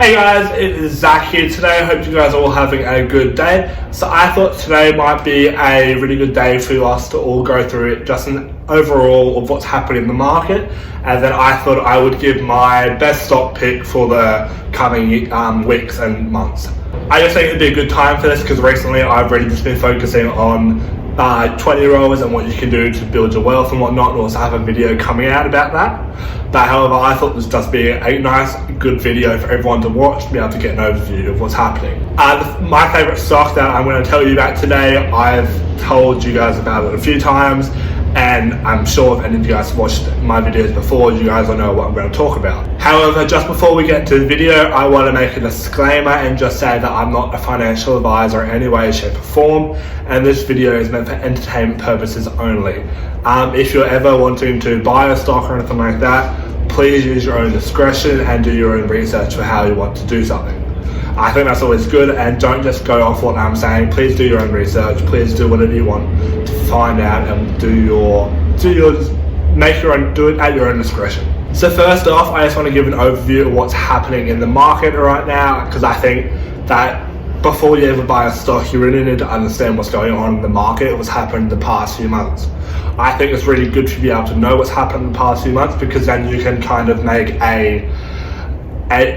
Hey guys, it is Zach here today. I hope you guys are all having a good day. So I thought today might be a really good day for us to all go through it, just an overall of what's happening in the market, and then I thought I would give my best stock pick for the coming weeks and months. I just think it'd be a good time for this because recently I've really just been focusing on 20-year-olds and what you can do to build your wealth and whatnot, and also have a video coming out about that. But however, I thought this would just be a nice, good video for everyone to watch to be able to get an overview of what's happening. My favourite stock that I'm going to tell you about today, I've told you guys about it a few times, and I'm sure if any of you guys have watched my videos before, you guys will know what I'm going to talk about. However, just before we get to the video, I want to make a disclaimer and just say that I'm not a financial advisor in any way, shape or form, and this video is meant for entertainment purposes only. If you're ever wanting to buy a stock or anything like that, please use your own discretion and do your own research for how you want to do something. I think that's always good, and don't just go off what I'm saying. Please do your own research. Please do whatever you want to find out and do it at your own discretion. So first off, I just want to give an overview of what's happening in the market right now, because I think that before you ever buy a stock, you really need to understand what's going on in the market, what's happened in the past few months. I think it's really good to be able to know what's happened in the past few months, because then you can kind of make an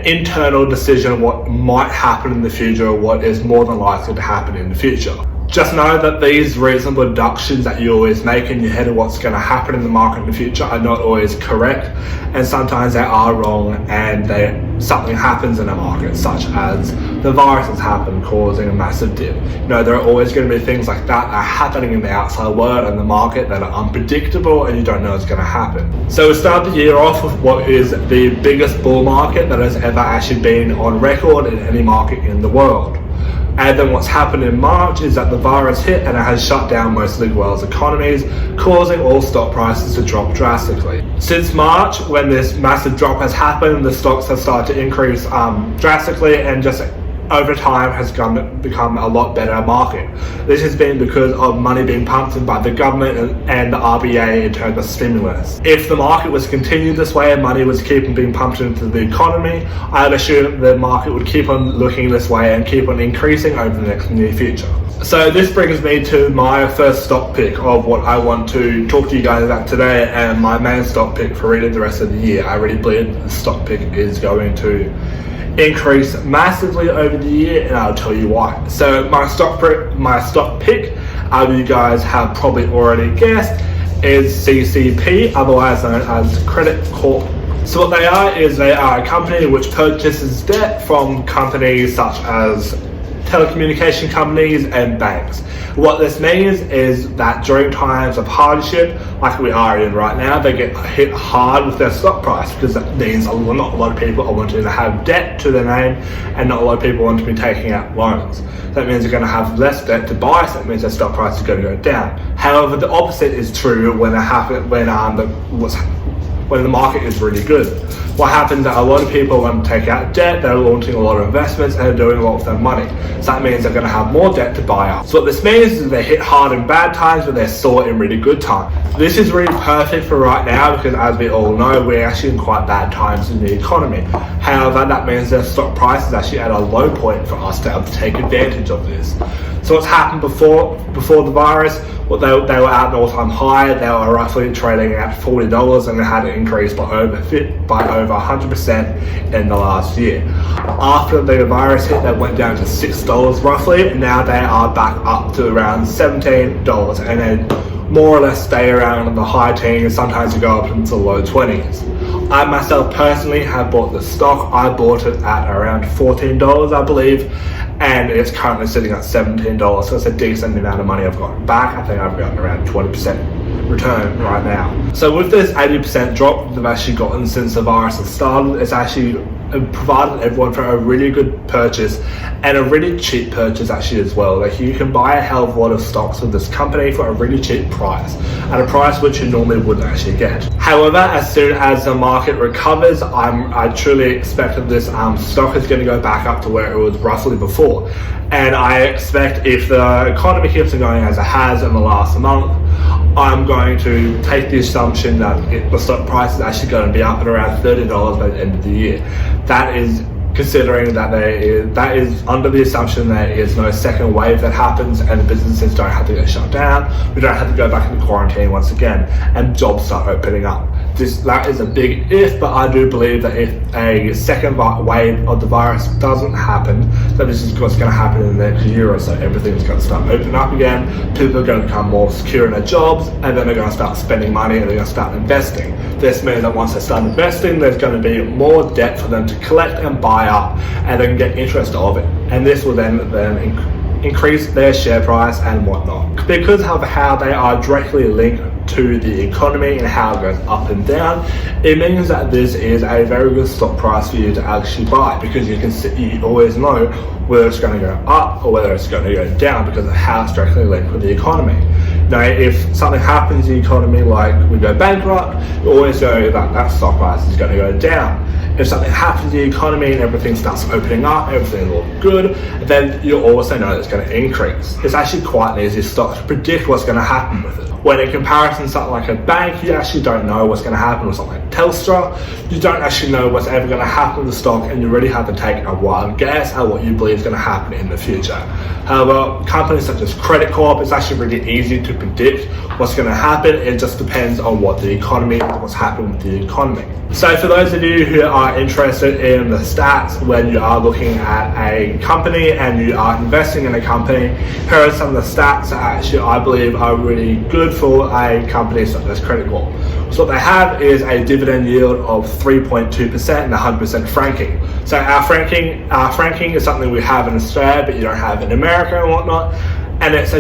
internal decision of what might happen in the future, or what is more than likely to happen in the future. Just know that these reasonable deductions that you always make in your head of what's going to happen in the market in the future are not always correct, and sometimes they are wrong, and something happens in the market, such as the virus has happened, causing a massive dip. There are always going to be things like that are happening in the outside world and the market that are unpredictable, and you don't know what's going to happen. So we start the year off with what is the biggest bull market that has ever actually been on record in any market in the world. And then what's happened in March is that the virus hit and it has shut down most of the world's economies, causing all stock prices to drop drastically. Since March, when this massive drop has happened, the stocks have started to increase drastically, and just over time has become a lot better market. This has been because of money being pumped in by the government and the RBA in terms of stimulus. If the market was to continue this way and money was being pumped into the economy, I would assume the market would keep on looking this way and keep on increasing over the near future. So this brings me to my first stock pick of what I want to talk to you guys about today, and my main stock pick for really the rest of the year. I really believe the stock pick is going to increase massively over the year, and I'll tell you why. So my stock pick, you guys have probably already guessed, is CCP, otherwise known as Credit Corp. So what they are is they are a company which purchases debt from companies such as telecommunication companies and banks. What this means is that during times of hardship, like we are in right now, they get hit hard with their stock price, because that means not a lot of people are wanting to have debt to their name, and not a lot of people want to be taking out loans. That means they're going to have less debt to buy, so that means their stock price is going to go down. However, the opposite is true when the market is really good. What happens is that a lot of people want to take out debt, they're launching a lot of investments, and they're doing a lot with their money. So that means they're going to have more debt to buy up. So what this means is they're hit hard in bad times, but they're sore in really good times. This is really perfect for right now, because as we all know, we're actually in quite bad times in the economy. However, that means their stock price is actually at a low point for us to be able to take advantage of this. So what's happened before the virus? Well, they were at an all-time high. They were roughly trading at $40, and they had an increase by over 100% in the last year. After the virus hit, they went down to $6 roughly, and now they are back up to around $17, and then more or less stay around in the high teens. Sometimes you go up into the low 20s. I myself personally have bought the stock. I bought it at around $14, I believe, and it's currently sitting at $17, so it's a decent amount of money I've gotten back. I think I've gotten around 20% return right now. So with this 80% drop they've actually gotten since the virus has started, it's actually provided everyone for a really good purchase, and a really cheap purchase actually as well. Like, you can buy a hell of a lot of stocks with this company for a really cheap price, at a price which you normally wouldn't actually get. However, as soon as the market recovers, I truly expect that this stock is going to go back up to where it was roughly before. And I expect, if the economy keeps on going as it has in the last month, I'm going to take the assumption that the stock price is actually going to be up at around $30 by the end of the year. That is considering that that is under the assumption there is no second wave that happens and the businesses don't have to get shut down, we don't have to go back into quarantine once again, and jobs start opening up. That is a big if, but I do believe that if a second wave of the virus doesn't happen, that this is what's going to happen in the next year or so. Everything's going to start opening up again, people are going to become more secure in their jobs, and then they're going to start spending money and they're going to start investing. This means that once they start investing, there's going to be more debt for them to collect and buy up, and they can get interest of it. And this will then increase their share price and whatnot. Because of how they are directly linked to the economy and how it goes up and down, it means that this is a very good stock price for you to actually buy, because you always know whether it's going to go up or whether it's going to go down because of how it's directly linked with the economy. Now, if something happens in the economy, like we go bankrupt, you always know that stock price is going to go down. If something happens in the economy and everything starts opening up, everything looks good, then you also know it's going to increase. It's actually quite an easy stock to predict what's going to happen with it. When in comparison to something like a bank, you actually don't know what's going to happen with something like Telstra. You don't actually know what's ever going to happen with the stock, and you really have to take a wild guess at what you believe is going to happen in the future. However, companies such as Credit Corp, it's actually really easy to predict what's going to happen. It just depends on what the economy, what's happening with the economy. So for those of you who are interested in the stats when you are looking at a company and you are investing in a company, here are some of the stats that actually I believe are really good for a company such as Credit Corp. So what they have is a dividend yield of 3.2% and 100% franking. So our franking is something we have in Australia but you don't have in America and whatnot. And it's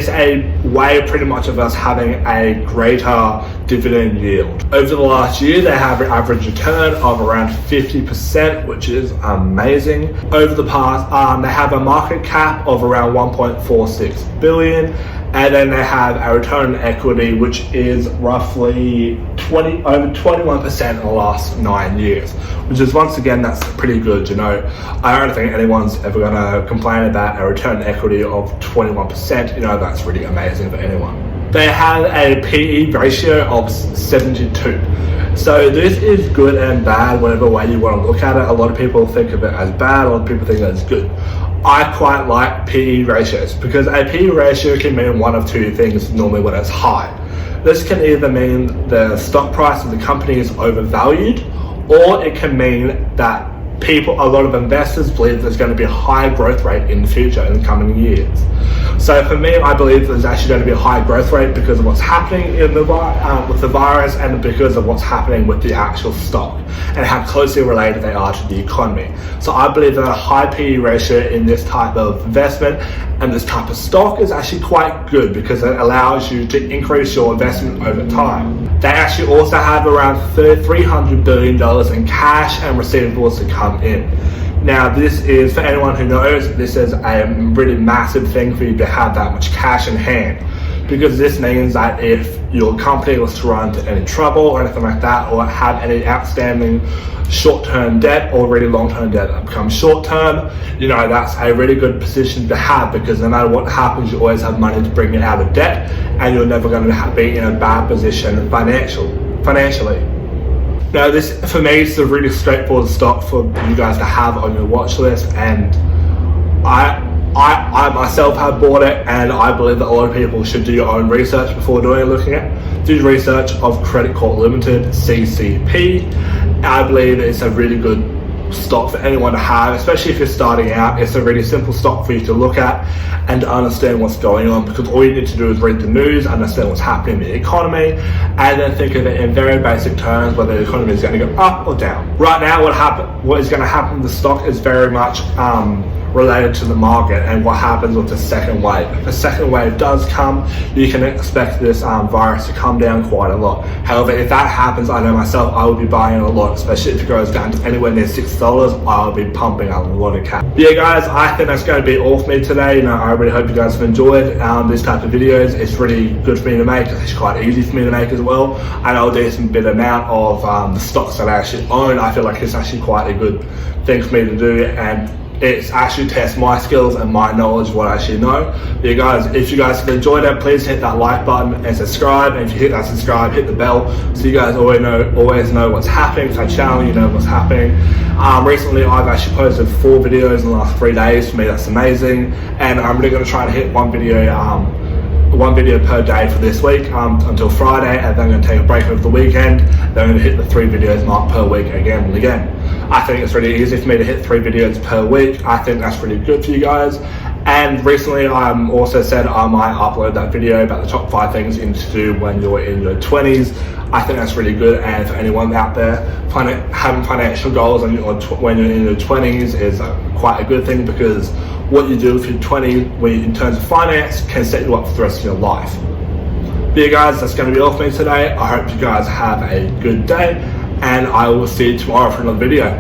a way pretty much of us having a greater dividend yield. Over the last year, they have an average return of around 50%, which is amazing. Over the past, they have a market cap of around 1.46 billion. And then they have a return on equity, which is roughly over 21% in the last 9 years, which is, once again, that's pretty good. You know, I don't think anyone's ever going to complain about a return on equity of 21%. You know, that's really amazing for anyone. They have a PE ratio of 72. So this is good and bad, whatever way you want to look at it. A lot of people think of it as bad, a lot of people think that it's good. I quite like PE ratios because a PE ratio can mean one of two things normally when it's high. This can either mean the stock price of the company is overvalued, or it can mean that a lot of investors believe there's going to be a high growth rate in the future in the coming years. So for me, I believe there's actually going to be a high growth rate because of what's happening in with the virus, and because of what's happening with the actual stock and how closely related they are to the economy. So I believe that a high PE ratio in this type of investment and this type of stock is actually quite good because it allows you to increase your investment over time. They actually also have around $300 billion in cash and receivables to come in. Now, this is, for anyone who knows, this is a really massive thing for you to have that much cash in hand, because this means that if your company was to run into any trouble or anything like that, or have any outstanding short-term debt or really long-term debt that becomes short-term, you know, that's a really good position to have, because no matter what happens, you always have money to bring it out of debt, and you're never going to be in a bad position financially. Now, this for me is a really straightforward stock for you guys to have on your watch list, and I myself have bought it, and I believe that a lot of people should do your own research before looking at. Do research of Credit Corp Limited, CCP. I believe it's a really good stock for anyone to have, especially if you're starting out. It's a really simple stock for you to look at and to understand what's going on, because all you need to do is read the news, understand what's happening in the economy, and then think of it in very basic terms, whether the economy is going to go up or down. Right now, what is going to happen with the stock is very much related to the market and what happens with the second wave. If the second wave does come, you can expect this virus to come down quite a lot. However, if that happens, I know myself, I will be buying a lot, especially if it goes down to anywhere near $6, I'll be pumping a lot of cash. Yeah guys, I think that's going to be all for me today. You know, I really hope you guys have enjoyed this type of videos. It's really good for me to make. It's quite easy for me to make as well. I know a decent bit amount of the stocks that I actually own. I feel like it's actually quite a good thing for me to do, and it's actually test my skills and my knowledge of what I actually know. But you guys, if you guys have enjoyed it, please hit that like button and subscribe. And if you hit that subscribe, hit the bell so you guys always know what's happening. So our channel, you know what's happening. Recently, I've actually posted 4 videos in the last 3 days. For me, that's amazing. And I'm really going to try to hit one video per day for this week until Friday, and then I'm going to take a break over the weekend. Then I'm going to hit the 3 videos mark per week again and again. I think it's really easy for me to hit 3 videos per week. I think that's really good for you guys. And recently I also said I might upload that video about the top 5 things you need to do when you're in your 20s. I think that's really good, and for anyone out there, having financial goals when you're in your 20s is quite a good thing, because what you do with your 20s in terms of finance can set you up for the rest of your life. But yeah guys, that's going to be all for me today. I hope you guys have a good day, and I will see you tomorrow for another video.